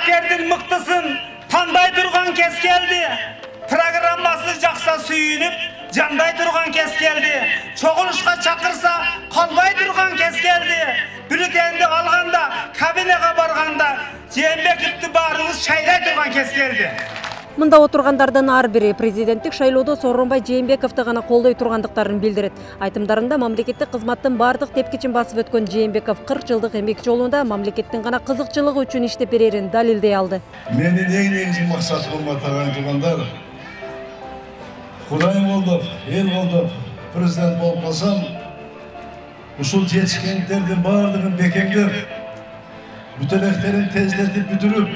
Кайраткердин мыктысын тандай турган кез келди. Программасы жақса сүйініп, жандай тұрған кез келді. Чоғылышқа чақырса, қалбай тұрған кез келді. Бюллетенді алғанда, кабинеге барғанда, Жээнбековду баарыбыз шайлай тұрған кез келді. Мында отырғандардың ар бири президенттик шайлоодо Сооронбай Жээнбековду гана колдой тургандыктарын билдирет. Айтымдарында мамлекеттик кызматтын бардык тепкичин басып өткөн Жээнбеков 40 жылдык эмгек жолунда мамлекеттин гана кызыкчылыгы үчүн иштеп берерин далилдей алды. Менин эң негизги максатым атаган туугандар, Кудайым колдоп, эл колдоп, президент болуп калсам, ушул жетишкендиктердин бардыгын бекемдеп, бүтөлектерин тездетип бүтүрүп,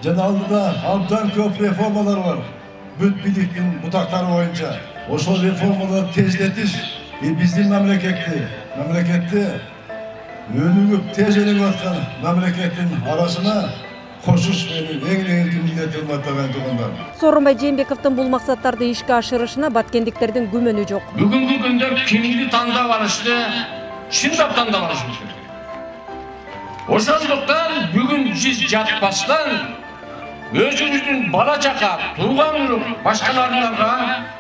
жана алдыда абдан көп реформалар бар. Бүт бийликтин бутактары боюнча. Ошол реформаларды тездетиш биздин мамлекетти өнүгүп, тез өнүгүп аткан мамлекеттин арасына кошуш менин эң негизги милдетим атаган туугандар. Сооронбай Жээнбековдун бул максаттарды ишке ашырышына баткендиктердин күмөнү жок. Бүгүнкү күндө кимди тандап алышты, чындап тандап алышыбыз керек. Ошондуктан бүгүн сиз жатпастан өзүңүздүн бала чака, тууган урук, башкаларга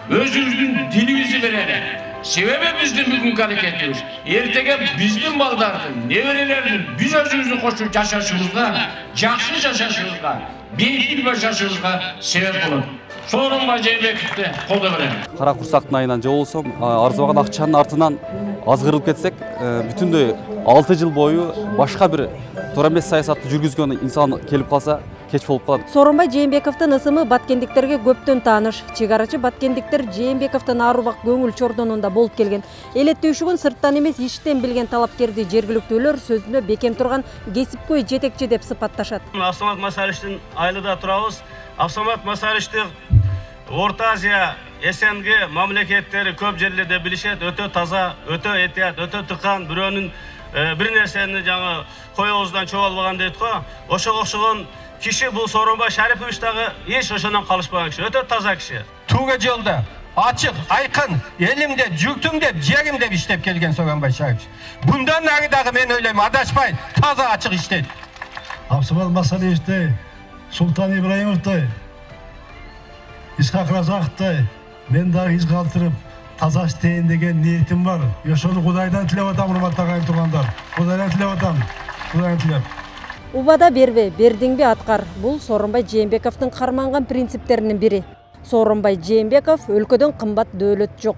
өзүңүздүн дилиңизди берели. Себеби биздин бүгүнкү аракетибиз эртеге биздин балдардын, неберелердин биз өзүбүздүн кошуп жашашыбызга, жакшы жашашыбызга, бейбит жашашыбызга себеп болот. Сооронбай Жээнбековду колдой берели. Кара курсактын айынан же болсо арзыбаган акчанын артынан азгырылып кетсек, бүтүндөй 6 жыл бою башка бир туура эмес саясатты жүргүзгөн инсан келип калса, кеч болуп калат. Сооронбай Жээнбековдун ысымы баткендиктерге көптөн тааныш. Чегарачы баткендиктер Жээнбековдун арубак көңүл чордонунда болуп келген. Элеттөөшүгүн сырттан эмес иштен билген талапкерди жергиликтүүлөр сөзүнө бекем турган кесипкөй жетекчи деп сыпатташат. Абсамат Масариштин айылында турабыз. Абсамат Масаришти Орта Азия, СНГ мамлекеттери көп жерлерде билишет, өтө таза, өтө этият, өтө тыкан, бирөөнүн бир нерсени жаңы коебуздан чогулбаган дейт го. Ошого окшогон киши бул Сооронбай Шарипович дагы эч ошондон калышпаган киши, өтө таза киши. Туга жолда ачык, айкын, элим деп, журтум деп, жерим деп иштеп келген Сооронбай Шарипович. Bundan нары дагы мен ойлойм, адашпай, таза ачык иштейт. Абсамат Масариевди, Султан Ибраимовди, Исхак Разаковди мен дагы из калтырып, таза иштейин деген ниетим бар. Ошону Кудайдан тилеп атам, урматтаган туугандар. Кудайдан тилеп атам. Кудайдан тилеп. Убада бербе, бердиңби аткар. Бул Сооронбай Жээнбековдун карманган принциптеринин бири. Сооронбай Жээнбеков өлкөдөн кымбат дөөлөт жок.